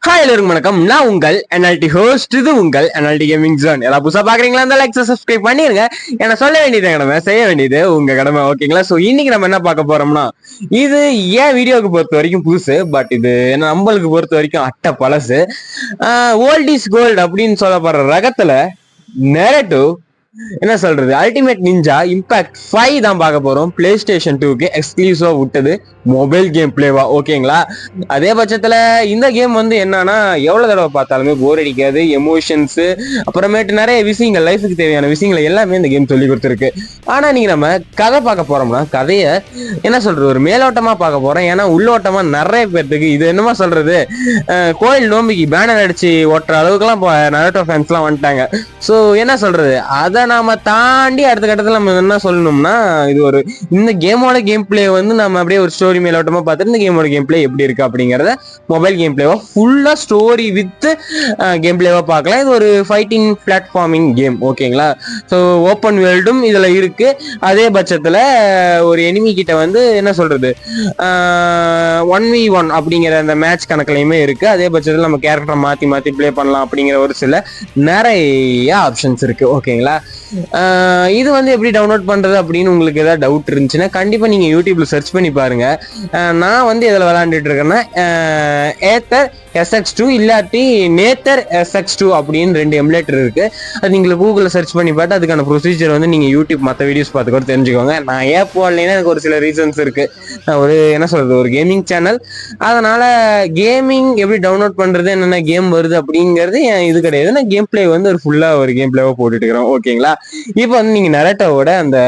Hi எல்லாருக்கும் வணக்கம். நான் உங்கள் என்எல்டி ஹோஸ்ட். இது உங்கள் என்எல்டி கேமிங் ஜோன். எல்லாம் புதுசா பாக்குறீங்களா? அந்த லைக் சப்ஸ்கிரைப் பண்ணிருங்க. ஏன்னா சொல்ல வேண்டியது கடமை, செய்ய வேண்டியது உங்க கடமை. ஓகேங்களா? சோ இன்னைக்கு நம்ம என்ன பார்க்க போறோம்னா, இது ஏன் வீடியோக்கு பொறுத்த வரைக்கும் புதுசு, பட் இது நம்மளுக்கு பொறுத்த வரைக்கும் அட்டை பழசு. ஓல்ட் இஸ் கோல்டு அப்படின்னு சொல்லப்படுற ரகத்துல நெரேட்டிவ் என்ன சொல்றது, அல்டிமேட் நிஞ்சா இம்பாக்ட் 5 தான் பார்க்க போறோம். பிளே ஸ்டேஷன் 2க்கு எக்ஸ்க்ளூசிவா விட்டது மொபைல் கேம் பிளேவா. ஓகேங்களா? அதே பட்சத்துல இந்த கேம் என்னன்னா எவ்வளவு தடவை பார்த்தாலுமே போர் அடிக்காது. எமோஷன்ஸ் அப்புறமேட்டு நிறைய விஷயங்கள், லைஃபுக்கு தேவையான விஷயங்களை எல்லாமே இந்த கேம் சொல்லி கொடுத்துருக்கு. ஆனா நீங்க நம்ம கதை பார்க்க போறோம்னா, கதைய என்ன சொல்றது, ஒரு மேலோட்டமா பார்க்க போறோம். ஏன்னா உள்ளோட்டமா நிறைய பேர்த்துக்கு இது என்னமா சொல்றது, கோயில் நோம்பிக்கு பேனர் அடிச்சு ஓட்டுற அளவுக்குலாம் நரோட்டோ ஃபேன்ஸ் எல்லாம் வந்துட்டாங்க. சோ என்ன சொல்றது, அதை நாம தாண்டி அடுத்த கட்டத்துல நம்ம என்ன சொல்லணும்னா, இது ஒரு இந்த கேமோட கேம் பிளே நம்ம அப்படியே ஒரு ஸ்டோரி மேலோட்டமா பார்த்துட்டு இந்த கேமோட கேம் பிளே எப்படி இருக்கு அப்படிங்கறத மொபைல் கேம் பிளேவா ஃபுல்லா ஸ்டோரி வித் கேம் பிளேவா பார்க்கலாம். இது ஒரு ஃபைட்டிங் பிளாட்ஃபார்மிங் கேம். ஓகேங்களா? ஸோ ஓப்பன் வேர்ல்டும் இதுல இருக்கு. அதே பட்சத்துல ஒரு எனிமி கிட்ட என்ன சொல்றது, 1v1 அப்படிங்கிற அந்த மேட்ச் கணக்குலையுமே இருக்கு. அதே பட்சத்துல நம்ம கேரக்டரை மாத்தி மாத்தி பிளே பண்ணலாம் அப்படிங்கிற ஒரு சில நிறைய ஆப்ஷன்ஸ் இருக்கு. ஓகேங்களா? இது எப்படி டவுன்லோட் பண்றது அப்படின்னு உங்களுக்கு ஏதாவது டவுட் இருந்துச்சுன்னா கண்டிப்பா நீங்க யூடியூப்ல சர்ச் பண்ணி பாருங்க. நான் எதில் விளையாண்டுட்டு இருக்கேன்னா, ஏத்தர் SX2 இல்லாட்டி நேத்தர் SX2 அப்படின்னு 2 எமுலேட்டர் இருக்கு. அது நீங்க கூகுள்ல சர்ச் பண்ணி பார்த்து அதுக்கான ப்ரொசீஜர் நீங்க யூடியூப் மற்ற வீடியோஸ் பார்த்து கூட தெரிஞ்சுக்கோங்க. நான் ஏன் போடலைன்னா எனக்கு ஒரு சில ரீசன்ஸ் இருக்கு. ஒரு என்ன சொல்றது, ஒரு கேமிங் சேனல், அதனால கேமிங் எப்படி டவுன்லோட் பண்றது, என்னென்ன கேம் வருது அப்படிங்கிறது இது கிடையாது. நான் கேம் பிளே ஒரு ஃபுல்லா ஒரு கேம் பிளேவா போட்டுட்டு இருக்கிறோம். ஓகேங்களா? இப்போ நீங்க நரேட்டோவோட அந்த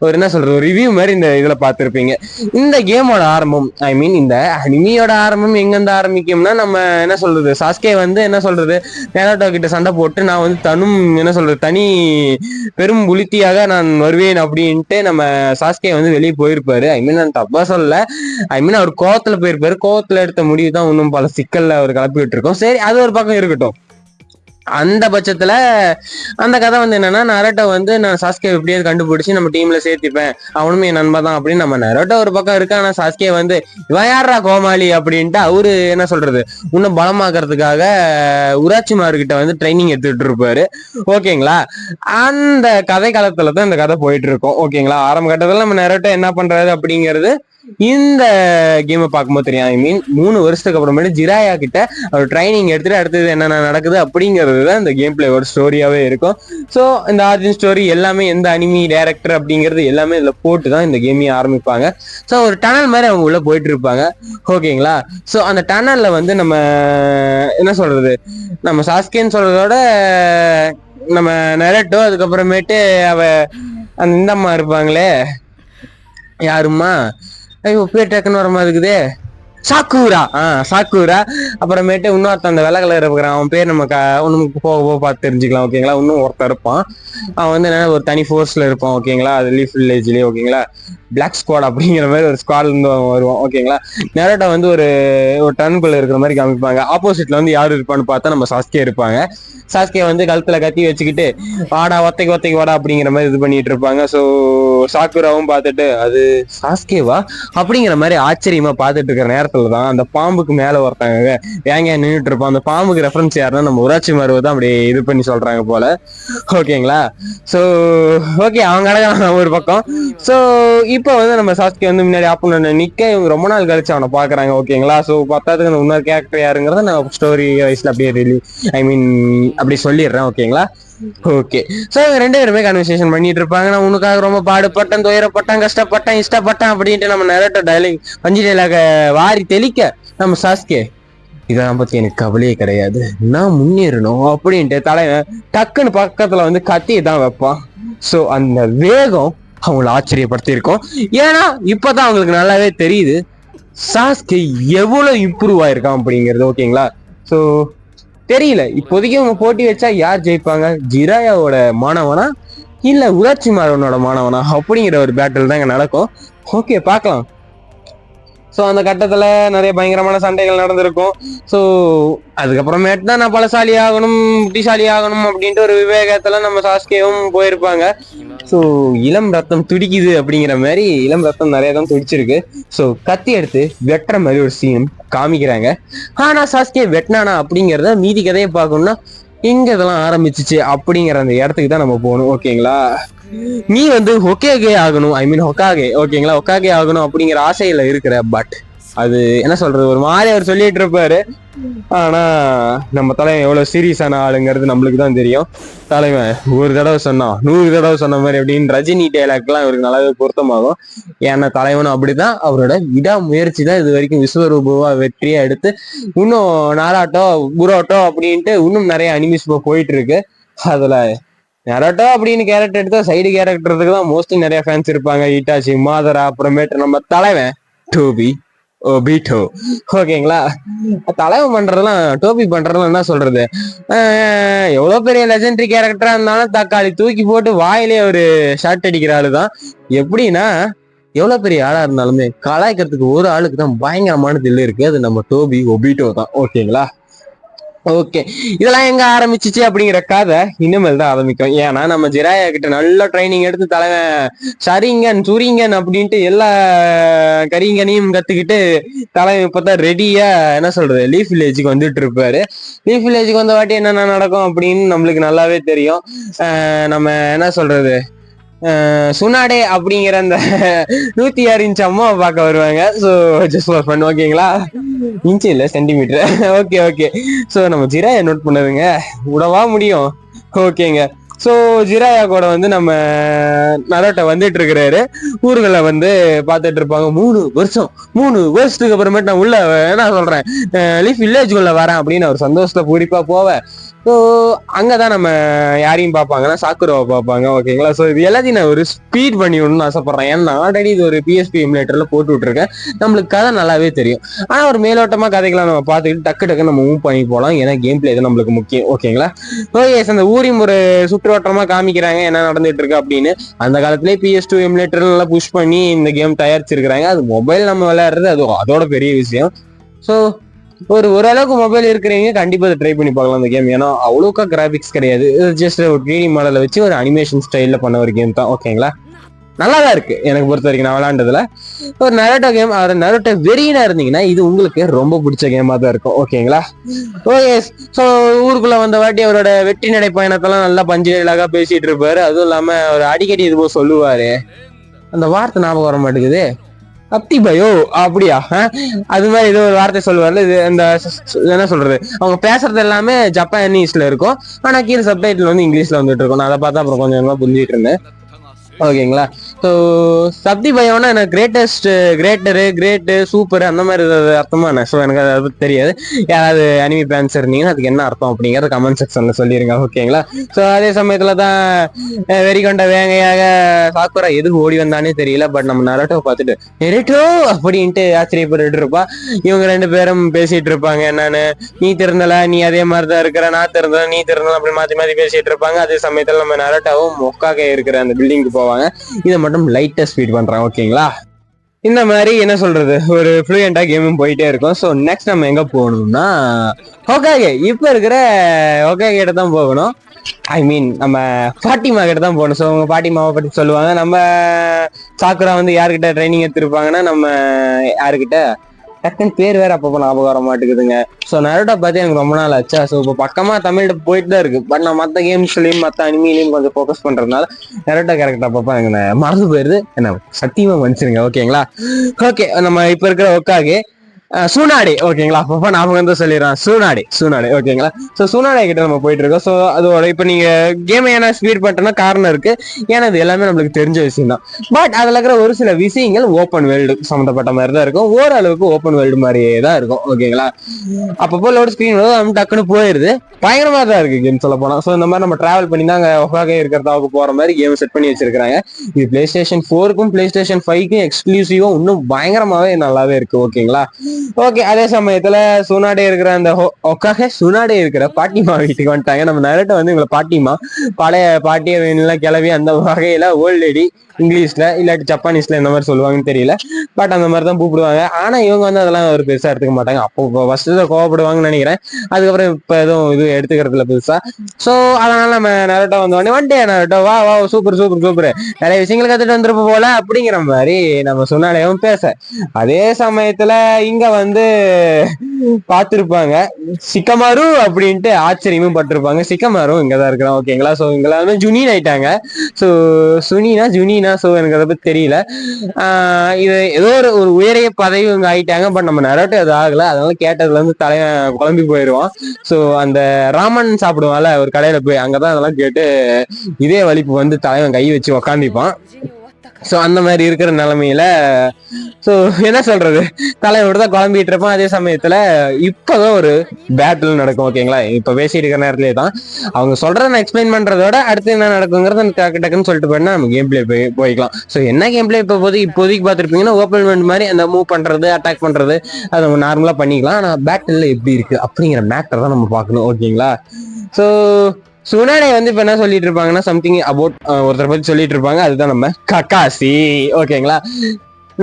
ஒரு என்ன சொல்றது, ஒரு ரிவ்யூ மாதிரி இந்த இதுல பார்த்திருப்பீங்க. இந்த கேமோட ஆரம்பம், ஐ மீன் இந்த அனிமியோட ஆரம்பம் எங்க இருந்து ஆரம்பிக்கும்னா, நம்ம என்ன சொல்றது, சாஸ்கே என்ன சொல்றது, நரேட்டோ கிட்ட சண்டை போட்டு நான் தனும் என்ன சொல்றது தனி பெரும் புலித்தியாக நான் வருவேன் அப்படின்ட்டு நம்ம சாஸ்கே வெளியே போயிருப்பாரு. ஐ மீன் நான் தப்பா சொல்லல, ஐ மீன் அவர் கோவத்துல போயிருப்பாரு. கோவத்துல எடுத்த முடிவு தான் இன்னும் பல சிக்கல்ல அவர் கிளப்பிட்டு இருக்கோம். சரி, அது ஒரு பக்கம் இருக்கட்டும். அந்த பட்சத்துல அந்த கதை என்னன்னா, நரேட்டோ நான் சாஸ்கே எப்படியாவது கண்டுபிடிச்சு நம்ம டீம்ல சேர்த்திப்பேன், அவனுமே என் நண்பா தான் அப்படின்னு நம்ம நரேட்டோ ஒரு பக்கம் இருக்கு. ஆனா சாஸ்கே இவன் யாரா கோமாளி அப்படின்ட்டு அவரு என்ன சொல்றது, இன்னும் பலமாக்குறதுக்காக உராச்சிமார்கிட்ட ட்ரைனிங் எடுத்துட்டு இருப்பாரு. ஓகேங்களா? அந்த கதை காலத்துல தான் இந்த கதை போயிட்டு இருக்கும். ஓகேங்களா? ஆரம்ப கட்டத்துல நம்ம நரேட்டோ என்ன பண்றாரு அப்படிங்கிறது இந்த கேமை பார்க்கும்போது தெரியும். ஐ மீன் 3 வருஷத்துக்கு அப்புறமேட்டு ஜிராயா கிட்ட அவர் ட்ரைனிங் எடுத்துட்டு அடுத்தது என்னென்ன நடக்குது அப்படிங்கிறது தான் இந்த கேம் பிளேயோட ஸ்டோரியாவே இருக்கும். ஸோ இந்த ஆர்ஜின் ஸ்டோரி எல்லாமே எந்த அனிமி டைரக்டர் அப்படிங்கிறது எல்லாமே இதுல போட்டு தான் இந்த கேமையை ஆரம்பிப்பாங்க. ஸோ ஒரு டனல் மாதிரி அவங்க உள்ள போயிட்டு இருப்பாங்க. ஓகேங்களா? ஸோ அந்த டனல்ல நம்ம என்ன சொல்றது, நம்ம சாஸ்கேன்னு சொல்றதோட நம்ம நரேட்டோ, அதுக்கப்புறமேட்டு அந்த இந்த அம்மா இருப்பாங்களே, யாருமா, ஐயோ பேர் டக்குன்னு வர மாதிரி இருக்குதே, சாக்கூரா. சாக்கூரா. அப்புறமேட்டு இன்னொருத்த அந்த வெள்ளை கலர் இருக்கிறான், அவன் பேர் நம்ம போக போக பார்த்து தெரிஞ்சுக்கலாம். ஓகேங்களா? இன்னும் ஒருத்தர் இருப்பான், அவன் என்ன ஒரு தனி ஃபோர்ஸ்ல இருப்பான். ஓகேங்களா? அது லீஃப் வில்லேஜ்லயே. ஓகேங்களா? பிளாக் ஸ்குவாட் அப்படிங்கிற மாதிரி ஒரு ஸ்குவாட்ல இருந்து வருவான். ஓகேங்களா? நரேட்டோ ஒரு டன்குள்ள இருக்கிற மாதிரி காமிப்பாங்க. ஆப்போசிட்ல யாரு இருப்பான்னு பார்த்தா நம்ம சாஸ்கே இருப்பாங்க. சாஸ்கே கழுத்துல கத்தி வச்சுக்கிட்டு வாடா ஒத்தைக்கு வாடா அப்படிங்கிற மாதிரி இது பண்ணிட்டு இருப்பாங்க. ஸோ சாக்குராவும் பார்த்துட்டு அது சாஸ்கேவா அப்படிங்கிற மாதிரி ஆச்சரியமா பார்த்துட்டு இருக்கிற நேரத்துல தான் அந்த பாம்புக்கு மேல ஒருத்தாங்க வேங்க நின்றுட்டு இருப்பான். அந்த பாம்புக்கு ரெஃபரன்ஸ் யாருன்னா நம்ம உராட்சி மாறுவ தான் அப்படி இது பண்ணி சொல்றாங்க போல. ஓகேங்களா? ஸோ ஓகே, அவங்க அழகான ஒரு பக்கம். ஸோ இப்போ நம்ம சாஸ்கே முன்னாடி ஆப்போனன்ட் நிக்க இவங்க ரொம்ப நாள் கழிச்சு அவனை பாக்குறாங்க. ஓகேங்களா? ஸோ பத்தாவதுக்கு அந்த இன்னொரு கேரக்டர் யாருங்கிறத நான் ஸ்டோரி வைஸ்ல அப்படியே ஐ மீன் அப்படி சொல்லிடுறேன். ஓகேங்களா? ஓகே. சோ 2 பேருமே கான்வர்சேஷன் பண்ணிட்டு இருப்பாங்க. நான் உனக்காக ரொம்ப பாடுபட்டேன், துயரப்பட்டேன், கஷ்டப்பட்டேன், இஷ்டப்பட்டேன் அப்படின்ட்டு நம்ம நரேட்டோ பஞ்சு டைலாக வாரி தெளிக்க நம்ம சாஸ்கே இதெல்லாம் பத்தி எனக்கு கவலையே கிடையாது, நான் முன்னேறணும் அப்படின்ட்டு தலைவன் டக்குன்னு பக்கத்துல கத்தியை தான் வைப்பான். சோ அந்த வேகம் அவங்கள ஆச்சரியப்படுத்தி இருக்கும். ஏன்னா இப்பதான் அவங்களுக்கு நல்லாவே தெரியுது சாஸ்கே எவ்வளவு இம்ப்ரூவ் ஆயிருக்கான் அப்படிங்கிறது. ஓகேங்களா? சோ தெரியல இப்போதைக்கு அவங்க போட்டி வச்சா யார் ஜெயிப்பாங்க, ஜிராயாவோட மாணவனா இல்ல உராட்சி மாறவனோட மாணவனா அப்படிங்கிற ஒரு பேட்டில் தான் இங்க நடக்கும். ஓகே, பார்க்கலாம். ஸோ அந்த கட்டத்துல நிறைய பயங்கரமான சண்டைகள் நடந்திருக்கும். ஸோ அதுக்கப்புறமேட்டு தான் நான் பலசாலி ஆகணும், புத்திசாலி ஆகணும் அப்படின்ட்டு ஒரு விவேகத்துல நம்ம சாஸ்கேவும் போயிருப்பாங்க. ஸோ இளம் ரத்தம் துடிக்குது அப்படிங்கிற மாதிரி இளம் ரத்தம் நிறைய தான் துடிச்சிருக்கு. ஸோ கத்தி எடுத்து வெட்டுற மாதிரி ஒரு சீன் காமிக்கிறாங்க. ஆனா சாஸ்கே வெட்டினானா அப்படிங்கிறத மீதி கதையை பார்க்கணும்னா எங்க இதெல்லாம் ஆரம்பிச்சிச்சு அப்படிங்கிற அந்த இடத்துக்கு தான் நம்ம போகணும். ஓகேங்களா, நீ வந்து ஹொக்கேகே ஆகணும், ஐ மீன் ஹொக்காகே, ஓகேங்களா, ஹொக்காகே ஆகணும் அப்படிங்கிற ஆசையில இருக்கிற. பட் அது என்ன சொல்றது, ஒரு மாதிரி அவர் சொல்லிட்டு இருப்பாரு. ஆனா நம்ம தலைவன் எவ்வளவு சீரியஸான ஆளுங்கிறது நம்மளுக்கு தான் தெரியும். தலைவன் ஒரு தடவை சொன்னா 100 தடவை சொன்ன மாதிரி அப்படின்னு ரஜினி டைலாக்லாம் இவருக்கு நல்லாவே பொருத்தமாகும். ஏன்னா தலைவனும் அப்படிதான், அவரோட விடாமுயற்சி தான் இது வரைக்கும் விஸ்வரூபா வெற்றியா எடுத்து இன்னும் நாராட்டோ புரோட்டோ அப்படின்ட்டு இன்னும் நிறைய அனிமிஸ் போயிட்டு இருக்கு. அதுல நெரட்டோ அப்படின்னு கேரக்டர் எடுத்தா சைடு கேரக்டருக்கு தான் மோஸ்ட்லி நிறைய ஃபேன்ஸ் இருப்பாங்க. இட்டாச்சி, மாதரா, அப்புறமேட்டு நம்ம தலைவன் டோபி ஒபிட்டோ. ஓகேங்களா, தலைவன் பண்றதெல்லாம் டோபி பண்றதெல்லாம் என்ன சொல்றது, எவ்வளவு பெரிய லெஜெண்டரி கேரக்டரா இருந்தாலும் தக்காளி தூக்கி போட்டு வாயிலே ஒரு ஷாட் அடிக்கிற ஆளுதான். எப்படின்னா எவ்வளவு பெரிய ஆளா இருந்தாலுமே கலாய்க்கிறதுக்கு ஒரு ஆளுக்கு தான் பயங்கரமான தில்லு இருக்கு, அது நம்ம டோபி ஒபிட்டோ தான். ஓகேங்களா, ஓகே, இதெல்லாம் எங்க ஆரம்பிச்சிச்சு அப்படிங்கிற கதை இனிமேல் தான் ஆரம்பிக்கும். ஏன்னா நம்ம ஜிராயா கிட்ட நல்ல ட்ரைனிங் எடுத்து தலைவன் சரிங்கன் சுரிங்கன் அப்படின்ட்டு எல்லா கரிங்கனையும் கத்துக்கிட்டு தலைவன் இப்பதான் ரெடியா என்ன சொல்றது லீஃப் வில்லேஜுக்கு வந்துட்டு இருப்பாரு. லீஃப் வில்லேஜுக்கு வந்த வாட்டி என்னென்ன நடக்கும் அப்படின்னு நம்மளுக்கு நல்லாவே தெரியும். நம்ம என்ன சொல்றது, சுனாடே அப்படிங்கிற அந்த 106 இன்ச் அம்மாவை பார்க்க வருவாங்க. So just for fun. ஓகேங்களா, இன்ச்சு இல்லை சென்டிமீட்டர். ஓகே ஓகே, ஸோ நம்ம ஜிராயா நோட் பண்ணதுங்க விடவா முடியும். ஓகேங்க, ஸோ ஜிராயா கூட வந்து நம்ம நரோட்டோ வந்துட்டு இருக்கிறாரு. ஊர்களை வந்து பார்த்துட்டு இருப்பாங்க. 3 வருஷத்துக்கு அப்புறமேட்டு நான் உள்ள என்ன சொல்றேன் லீஃப் வில்லேஜுக்குள்ள வரேன் அப்படின்னு அவர் சந்தோஷத்துல பூரிப்பா போவேன். ஸோ அங்கதான் நம்ம யாரையும் பார்ப்பாங்கன்னா சாக்குராவை பார்ப்பாங்க. ஓகேங்களா, ஸோ இது எல்லாத்தையும் நான் ஒரு ஸ்பீட் பண்ணி விடணும்னு ஆசைப்படுறேன். ஏன்னா ஆல்ரெடி இது ஒரு PSP எமுலேட்டர்ல போட்டு விட்டுருக்கேன், நம்மளுக்கு கதை நல்லாவே தெரியும். ஆனா ஒரு மேலோட்டமா கதைகளை நம்ம பார்த்துக்கிட்டு டக்கு நம்ம மூவ் பண்ணி போகலாம். ஏன்னா கேம் பிளே தான் நம்மளுக்கு முக்கியம். ஓகேங்களா, ஓகே, அந்த ஊரையும் ஒரு சுற்றுவட்டமா காமிக்கிறாங்க என்ன நடந்துட்டு இருக்கு அப்படின்னு. அந்த காலத்திலேயே PS2 எமுலேட்டர் நல்லா புஷ் பண்ணி இந்த கேம் தயாரிச்சிருக்கிறாங்க. அது மொபைல் நம்ம விளையாடுறது அது அதோட பெரிய விஷயம். ஸோ ஓரளவுக்கு மொபைல் இருக்கிறவங்க கண்டிப்பா அதை ட்ரை பண்ணி பார்க்கலாம் அந்த கேம். ஏன்னா அவ்வளோக்கா கிராபிக்ஸ் கிடையாது, ஜஸ்ட் ஒரு 3D மாடலை வச்சு ஒரு அனிமேஷன் ஸ்டைல்ல பண்ண ஒரு கேம் தான். ஓகேங்களா, நல்லாதான் இருக்கு எனக்கு பொறுத்த வரைக்கும். நான் விளையாண்டதுல ஒரு நரோட்டோ கேம், அது நரோட்டோ வெறியனா இருந்தீங்கன்னா இது உங்களுக்கு ரொம்ப பிடிச்ச கேமா தான் இருக்கும். ஓகேங்களா, ஓகே, ஸோ ஊருக்குள்ள வந்த வாட்டி அவரோட வெற்றி நடை பயணத்தெல்லாம் நல்லா பஞ்சு டைலாகா பேசிட்டு இருப்பாரு. அதுவும் இல்லாம அவர் அடிக்கடி இது போல் சொல்லுவாரு, அந்த வார்த்தை ஞாபகம் வர மாட்டேங்குது, அப்தி பயோ அப்படியா, அது மாதிரி ஏதோ ஒரு வார்த்தை சொல்லுவார்ல. இது அந்த என்ன சொல்றது, அவங்க பேசுறது எல்லாமே ஜப்பானீஸ்ல இருக்கும், ஆனா கீழே சப்டைட்டில் வந்து இங்கிலீஷ்ல வந்துட்டு இருக்கும். நான் அதை பார்த்தா அப்புறம் கொஞ்சமா புரிஞ்சுட்டு இருந்தேன். ஓகேங்களா, ஸோ சப்தி பயோன்னா எனக்கு கிரேட்டு சூப்பர் அந்த மாதிரி அர்த்தமா என்ன. ஸோ எனக்கு அதை பற்றி தெரியாது. யாராவது அனிமி ஃபேன்ஸ் இருந்தீங்கன்னா அதுக்கு என்ன அர்த்தம் அப்படிங்கிறத கமெண்ட் செக்ஷன்ல சொல்லிருங்க. ஓகேங்களா, ஸோ அதே சமயத்துல தான் வெறிகொண்ட வேங்கையாக சாக்குரா எதுக்கு ஓடி வந்தானே தெரியல. பட் நம்ம நரோட்டோ பார்த்துட்டு நெரட்டோ அப்படின்ட்டு ஆச்சரியப்பட்டு இருப்பா. இவங்க 2 பேரும் பேசிட்டு இருப்பாங்க, என்னன்னு நீ திறந்தல, நீ அதே மாதிரிதான் இருக்கிற, நான் திறந்தல, நீ திறந்தல அப்படி மாத்தி பேசிட்டு இருப்பாங்க. அதே சமயத்துல நம்ம நரோட்டோவும் மொக்காக இருக்கிற அந்த பில்டிங்க்கு போவாங்க. இதை மட்டும் லைட்டா ஸ்பீட் பண்றான். ஓகேங்களா, இந்த மாதிரி என்ன சொல்றது ஒரு ஃப்ளூயண்டா கேமும் போயிட்டே இருக்கும். ஸோ நெக்ஸ்ட் நம்ம எங்க போகணும்னா ஹொக்காகே, இப்ப இருக்கிற ஹொக்காகே கிட்ட தான் போகணும். ஐ மீன் நம்ம பாட்டிமா கிட்ட தான் போகணும். ஸோ அவங்க பாட்டிமாவை பத்தி சொல்லுவாங்க. நம்ம சாக்குரா வந்து யாருக்கிட்ட ட்ரைனிங் எடுத்திருப்பாங்கன்னா நம்ம யாருக்கிட்ட டக்குன்னு பேர் வேற அப்பப்போ ஞாபகம் வர மாட்டேங்குதுங்க. ஸோ நரோட்டோ பார்த்து எனக்கு ரொம்ப நாள் ஆச்சா. ஸோ இப்போ பக்கமா தமிழ்கிட்ட போயிட்டு தான் இருக்கு. பட் நான் மற்ற கேம்ஸ்லயும் மற்ற அனிமிலையும் கொஞ்சம் ஃபோக்கஸ் பண்றதுனால நரோட்டோ கேரக்டர் அப்பப்போ எனக்கு மறந்து போயிருது. என்ன சத்தியமா மன்னிச்சிருங்க. ஓகேங்களா, ஓகே, நம்ம இப்ப இருக்கிற ஒக்காகே சூனாடே. ஓகேங்களா, அப்பப்ப ஞாபகம் வந்து சொல்லிடுறேன், சூனாடே. ஓகேங்களா, ஸோ சூனாடே கிட்ட நம்ம போயிட்டு இருக்கோம். ஸோ அதோட இப்ப நீங்க கேம் ஏன்னா ஸ்பீட் பண்ணிட்டோம்னா காரணம் இருக்கு. ஏன்னா இது எல்லாமே நம்மளுக்கு தெரிஞ்ச விஷயம் தான். பட் அதுல இருக்கிற ஒரு சில விஷயங்கள் ஓப்பன் வேர்ல்டு சம்மந்தப்பட்ட மாதிரி தான் இருக்கும், ஓரளவுக்கு ஓப்பன் வேர்ல்டு மாதிரியே தான் இருக்கும். ஓகேங்களா, அப்பப்போ லோட் ஸ்கிரீன் டக்குன்னு போயிருது, பயங்கரமா தான் இருக்கு கேம் சொல்ல போனா. ஸோ இந்த மாதிரி நம்ம டிராவல் பண்ணி தான் அங்கே ஒக்காகே இருக்கிறதாவுக்கு போற மாதிரி கேம் செட் பண்ணி வச்சிருக்காங்க. இது PlayStation 4க்கும் PlayStation 5க்கும் எக்ஸ்க்ளூசிவா இன்னும் பயங்கரமாவே நல்லாவே இருக்கு. ஓகேங்களா, ஓகே, அதே சமயத்துல சுனாடே இருக்கிற அந்த சுனாடே இருக்கிற பாட்டிமா வீட்டுக்கு வந்துட்டாங்க. நம்ம நரேட்டோ வந்து இவங்களை பாட்டிமா, பழைய பாட்டிய வேணும்லாம் கிளவி அந்த வகையில ஓல்ட் லேடி, இங்கிலீஷ்ல இல்லாட்டி ஜப்பானீஸ்ல இந்த மாதிரி சொல்லுவாங்கன்னு தெரியல, பட் அந்த மாதிரி தான் கூப்பிடுவாங்க. ஆனா இவங்க வந்து அதெல்லாம் ஒரு பெருசா எடுத்துக்க மாட்டாங்க. அப்போ ஃபர்ஸ்ட் கோவப்படுவாங்கன்னு நினைக்கிறேன். அதுக்கப்புறம் இப்ப எதுவும் இது எடுத்துக்கிறதுல பெருசா. சோ அதனால நம்ம நரேட்டோ வந்துட்டே நரேட்டோ வா வா சூப்பர் சூப்பர் சூப்பர், நிறைய விஷயங்கள் கத்துட்டு வந்துருப்ப போல அப்படிங்கிற மாதிரி நம்ம சுனாடேவும் பேச, அதே சமயத்துல இங்க வந்து பார்த்திருப்பாங்க சிக்கமாரு அப்படின்ட்டு ஆச்சரியமும் பட்டிருப்பாங்க. சிக்கமாரும் இங்கதான் இருக்கிறான். ஓகேங்களா, சோ இங்க வந்து ஜுனின் ஆயிட்டாங்க. சோ ஜுனினா சோ எனக்கு அதை பத்தி தெரியல. இது ஏதோ ஒரு உயரிய பதவி இவங்க ஆயிட்டாங்க. பட் நம்ம நரேட்டோ அது ஆகல. அதனால கேட்டதுல இருந்து தலைவன் குழம்பி போயிடுவான். சோ அந்த ராமன் சாப்பிடுவான்ல ஒரு கடையில போய், அங்கதான் அதெல்லாம் கேட்டு இதே வலிப்பு வந்து தலைவன் கை வச்சு உக்காண்டிப்பான். ஸோ அந்த மாதிரி இருக்கிற நிலைமையில ஸோ என்ன சொல்றது, தலைவனோட தான் குழம்பிட்டு இருப்பான். அதே சமயத்துல இப்பதான் ஒரு பேட்டில் நடக்கும். ஓகேங்களா, இப்ப பேசிட்டு இருக்கிற நேரத்திலே தான் அவங்க சொல்றத நான் எக்ஸ்பிளைன் பண்றதோட அடுத்து என்ன நடக்குங்கிறத டக்கு டக்குன்னு சொல்லிட்டு போயினா நம்ம கேம் பிளே போய்க்கலாம். ஸோ என்ன கேம் பிளே இப்போதைக்கு பார்த்துருப்பீங்கன்னா ஓப்பன் மாதிரி அந்த மூவ் பண்றது, அட்டாக் பண்றது அதை நம்ம நார்மலா பண்ணிக்கலாம். ஆனா பேட்டில் எப்படி இருக்கு அப்படிங்கிற மேட்டர் தான் நம்ம பார்க்கணும். ஓகேங்களா, ஸோ சுனாடே வந்து இப்ப என்ன சொல்லிட்டு இருப்பாங்கன்னா சம்திங் அபவுட் ஒருத்தர் பத்தி சொல்லிட்டு இருப்பாங்க. அதுதான் நம்ம கக்காசி. ஓகேங்களா,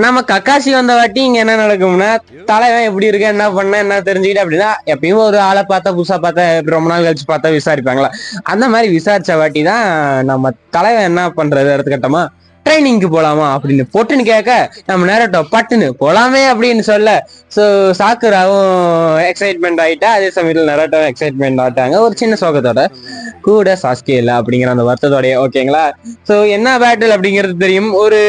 நம்ம கக்காசி வந்த வாட்டி இங்க என்ன நடக்கும்னா, தலைவன் எப்படி இருக்க, என்ன பண்ண, என்ன தெரிஞ்சுக்கிட்டு அப்படின்னா எப்பயும் ஒரு ஆளை பார்த்தா புதுசா பார்த்தா ரொம்ப நாள் கழிச்சு பார்த்தா விசாரிப்பாங்களா, அந்த மாதிரி விசாரிச்ச வாட்டி தான் நம்ம தலைவன் என்ன பண்றது, அடுத்த கட்டமா ட்ரைனிங்க்கு போலாமா அப்படின்னு பொட்டுன்னு கேட்க, நம்ம நேரட்டோ பட்டுன்னு போலாமே அப்படின்னு சொல்ல, ஸோ சாக்குராவும் எக்ஸைட்மெண்ட் ஆயிட்டா. அதே சமயத்தில் நரேட்டோ எக்ஸைட்மெண்ட் ஆட்டாங்க ஒரு சின்ன சோகத்தோட, கூட சாஸ்கே இல்லை அப்படிங்கிற அந்த வருத்தத்தோடைய. ஓகேங்களா, ஸோ என்ன பேட்டில் அப்படிங்கிறது தெரியும். ஒரு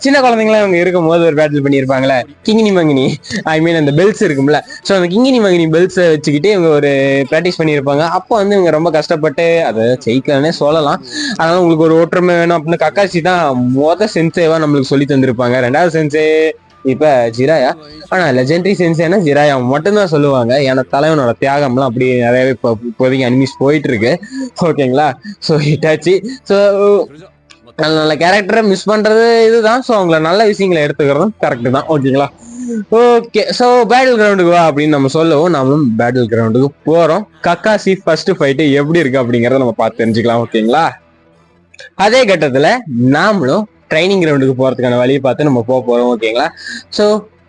சின்ன குழந்தைங்களா அவங்க இருக்கும் போது ஒரு பேட்டில் பண்ணியிருப்பாங்களே, கிங்கினி மங்கினி, ஐ மீன் அந்த பெல்ஸ் இருக்கும்ல, ஸோ அந்த கிங்கினி மங்கினி பெல்ஸை வச்சுக்கிட்டு இவங்க ஒரு ப்ராக்டிஸ் பண்ணியிருப்பாங்க. அப்போ வந்து இவங்க ரொம்ப கஷ்டப்பட்டு அதை ஜெயிக்கலன்னே சொல்லலாம். அதனால உங்களுக்கு ஒரு ஒற்றுமை வேணும் அப்படின்னு கக்காசி தான் சென்சேவா நம்மளுக்கு சொல்லி தந்திருப்பாங்க. ரெண்டாவது சென்சே இப்ப ஜிராயா, ஆனா லெஜெண்டரி சென்சேனா ஜிராயா மட்டும்தான் சொல்லுவாங்க. ஏன்னா தலைவனோட தியாகம்லாம் அப்படி நிறையவே இப்போதைக்கு அனிமிஸ் போயிட்டு இருக்கு. ஓகேங்களா, ஸோ ஹிட்டாச்சு. ஸோ நல்ல நல்ல கேரக்டரை மிஸ் பண்றது இதுதான். ஸோ அவங்கள நல்ல விஷயங்களை எடுத்துக்கிறதும் கரெக்ட் தான். ஓகேங்களா, ஓகே, ஸோ பேட்டில் கிரவுண்டுக்கு வா அப்படின்னு நம்ம சொல்லவும் நம்மளும் பேட்டில் கிரவுண்டுக்கு போறோம். கக்காசி ஃபர்ஸ்ட் ஃபைட்டு எப்படி இருக்கு அப்படிங்கறத நம்ம பார்த்து தெரிஞ்சுக்கலாம். ஓகேங்களா, அதே கட்டத்துல நாமளும் ட்ரைனிங் கிரவுண்டுக்கு போறதுக்கான வழியை பார்த்து நம்ம போறோம். ஓகேங்களா, ஸோ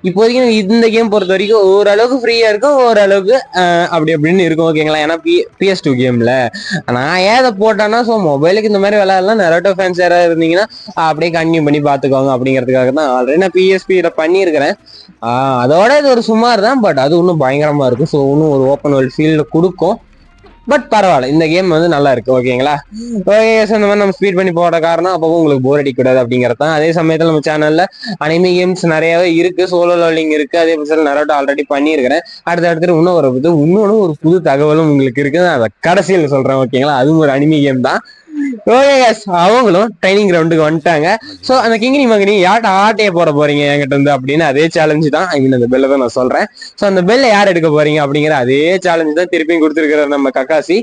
இப்போதைக்கு இந்த கேம் பொறுத்த வரைக்கும் ஓரளவுக்கு ஃப்ரீயா இருக்கும், ஓரளவுக்கு அப்படி அப்படின்னு இருக்கும். ஓகேங்களா, ஏன்னா PS2 கேம்ல நான் ஏதை போட்டேன்னா, ஸோ மொபைலுக்கு இந்த மாதிரி விளையாடலாம். நரேட்டோ ஃபேன்ஸ் யாராவது இருந்தீங்கன்னா அப்படியே கண்டினியூ பண்ணி பார்த்துக்கோங்க அப்படிங்கிறதுக்காக தான் ஆல்ரெடி நான் PSP பண்ணியிருக்கிறேன். அதோட இது ஒரு சுமார் தான், பட் அது இன்னும் பயங்கரமா இருக்கும். ஸோ இன்னும் ஒரு ஓப்பன் வேர்ல்ட் ஃபீல்டு கொடுக்கும். பட் பரவாயில்ல, இந்த கேம் வந்து நல்லா இருக்கு. ஓகேங்களா, ஓகே, இந்த மாதிரி நம்ம ஸ்பீட் பண்ணி போட காரணம் அப்போ உங்களுக்கு போர் அடிக்கூடாது அப்படிங்கிறது தான். அதே சமயத்தில் நம்ம சேனல்ல அனிமி கேம்ஸ் நிறையவே இருக்கு, சோலோ லோலிங் இருக்கு. அதே பட்சத்தில் நரேட்டோ ஆல்ரெடி பண்ணியிருக்கிறேன். அடுத்து இன்னொன்று ஒரு புது தகவலும் உங்களுக்கு இருக்கு, அதை கடைசியில் சொல்றேன். ஓகேங்களா, அதுவும் ஒரு அனிமி கேம் தான். ஓகே கேஸ், அவங்களும் ட்ரைனிங் கிரவுண்டுக்கு வந்துட்டாங்க. ஸோ அந்த கிங்கினி மங்கினி யார்ட்ட ஆட்டைய போட போறீங்க என்கிட்ட இருந்து அப்படின்னு அதே சேலஞ்சு தான். ஐ மீன் அந்த பெல்லை தான் நான் சொல்றேன். ஸோ அந்த பெல்லை யார் எடுக்க போறீங்க அப்படிங்கிற அதே சேலஞ்சு தான் திருப்பியும் கொடுத்துருக்கிற நம்ம கக்காசி.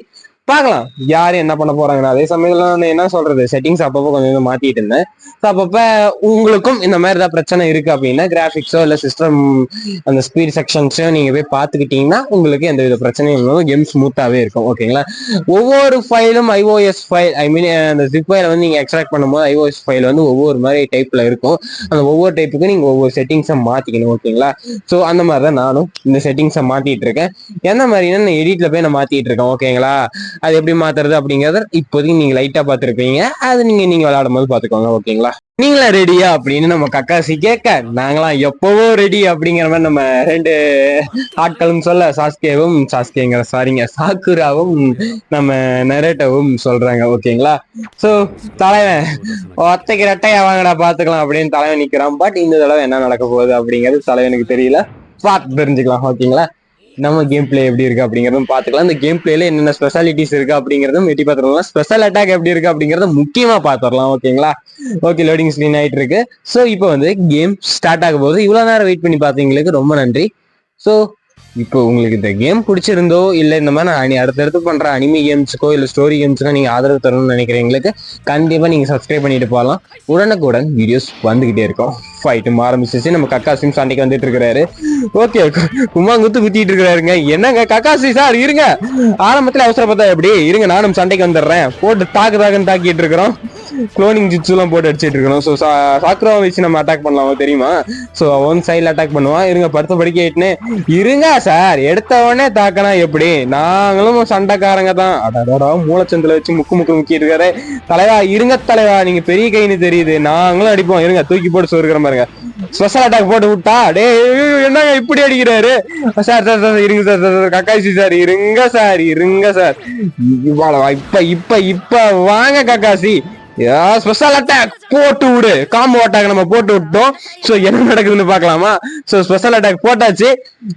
பார்க்கலாம் யாரு என்ன பண்ண போறாங்கன்னா. அதே சமயத்துல நான் என்ன சொல்றது, செட்டிங்ஸ் அப்பப்போ கொஞ்சம் மாத்திட்டு இருந்தேன். ஸோ அப்பப்ப உங்களுக்கும் இந்த மாதிரி ஏதாவது பிரச்சனை இருக்கு அப்படின்னா கிராஃபிக்ஸோ இல்லை சிஸ்டம் அந்த ஸ்பீட் செக்ஷன்ஸோ நீங்க போய் பார்த்துக்கிட்டீங்கன்னா உங்களுக்கு எந்த வித பிரச்சனையும் இல்லாமல் கேம் ஸ்மூத்தாவே இருக்கும். ஓகேங்களா, ஒவ்வொரு ஃபைலும் iOS ஃபைல், ஐ மீன் அந்த ஜிப் ஃபைலை வந்து நீங்க எக்ஸ்ட்ராக்ட் பண்ணும்போது iOS ஃபைல் வந்து ஒவ்வொரு மாதிரி டைப்ல இருக்கும். அந்த ஒவ்வொரு டைப்புக்கு நீங்க ஒவ்வொரு செட்டிங்ஸை மாத்திக்கணும். ஓகேங்களா, ஸோ அந்த மாதிரி தான் நானும் இந்த செட்டிங்ஸை மாத்திட்டு இருக்கேன். எந்த மாதிரினா நான் எடிட்ல போய் நான் மாத்திட்டு இருக்கேன். ஓகேங்களா, அது எப்படி மாத்துறது அப்படிங்கறத இப்போதைக்கு நீங்க லைட்டா பாத்துருப்பீங்க. அது நீங்க விளையாடும் போது பாத்துக்கோங்க. ஓகேங்களா, நீங்களா ரெடியா அப்படின்னு நம்ம கக்காசி கேட்க, நாங்களாம் எப்பவோ ரெடி அப்படிங்கிற மாதிரி நம்ம ரெண்டு ஆட்களும் சொல்ல, சாக்குராவும் நம்ம நரேட்டோவும் சொல்றாங்க. ஓகேங்களா, சோ தலைவன் ஒத்தைக்கு ரெட்டையா வாங்கடா பாத்துக்கலாம் அப்படின்னு தலைவன் நிக்கிறான். பட் இந்த தடவை என்ன நடக்க போகுது அப்படிங்கிறது தலைவனுக்கு தெரியல, பார்த்து தெரிஞ்சுக்கலாம். ஓகேங்களா, நம்ம கேம் பிளே எப்படி இருக்கு அப்படிங்கறதும் பாத்துக்கலாம். இந்த கேம் பிளேல என்னென்ன ஸ்பெஷாலிட்டிஸ் இருக்கு அப்படிங்கறதும் வெட்டி பாத்துக்கலாம். ஸ்பெஷல் அட்டாக் எப்படி இருக்கு அப்படிங்கறத முக்கியமா பாத்துடலாம். ஓகேங்களா, ஓகே, லோடிங் ஸ்கிரீன் ஆயிட்டு இருக்கு. ஸோ இப்போ வந்து கேம் ஸ்டார்ட் ஆக போகுது. இவ்வளவு நேரம் வெயிட் பண்ணி பார்த்தீங்களுக்கு ரொம்ப நன்றி. ஸோ இப்போ உங்களுக்கு இந்த கேம் பிடிச்சிருந்தோ இல்லை இந்த மாதிரி நான் அடுத்தடுத்து பண்ற அனிமி கேம்ஸுக்கோ இல்லை ஸ்டோரி கேம்ஸுக்கோ நீங்க ஆதரவு தரணும்னு நினைக்கிறீங்களுக்கு கண்டிப்பா நீங்க சப்ஸ்கிரைப் பண்ணிட்டு போகலாம். உடனுக்குடன் வீடியோஸ் வந்துகிட்டே இருக்கும். ஃபைட்டும் ஆரம்பிச்சிச்சு. நம்ம கக்காசியும் சண்டைக்கு வந்துட்டு இருக்கிறாரு. ஓகே, கும்மாங்குத்து குத்திட்டு இருக்கிறாருங்க. என்னங்க கக்காசி சார் இருங்க, ஆரம்பத்துல அவசரப்பட்டா எப்படி இருங்க, நானும் சண்டைக்கு வந்துடுறேன். போட்டு தாக்குன்னு தாக்கிட்டு இருக்கிறோம். குளோனிங் ஜிட்ஸு எல்லாம் போட்டு அடிச்சிட்டு இருக்கணும். ஸோ சாக்குராவை வச்சு நம்ம அட்டாக் பண்ணலாம் தெரியுமா? ஸோ ஒன் சைடில் அட்டாக் பண்ணுவான். இருங்க படுத்த படிக்க ஆயிட்டுன்னு இருங்க சார், எடுத்த உடனே தாக்கனா எப்படி? நாங்களும் சண்டைக்காரங்க தான். அடடா மூலச்சந்தில வச்சு முக்கிட்டு இருக்காரு. தலைவா இருங்க தலைவா, நீங்க பெரிய கைன்னு தெரியுது, நாங்களும் அடிப்போம். இருங்க தூக்கி போட்டு சொருக்கிற மாதிரிங்க. ஸ்பெஷல் அட்டாக் போட்டு விட்டா டே என்னங்க இப்படி அடிக்கிறாரு? சார் சார் சார் இருங்க சார் சார் கக்காசி சார் இருங்க சார் இப்ப இப்ப இப்ப வாங்க கக்காசி. ஸ்பெஷல் அட்டாக் போட்டு விடு. காம்போ அட்டாக் நம்ம போட்டு விட்டோம். சோ என்ன நடக்குதுன்னு பாக்கலாமா? சோ ஸ்பெஷல் அட்டாக் போட்டாச்சு.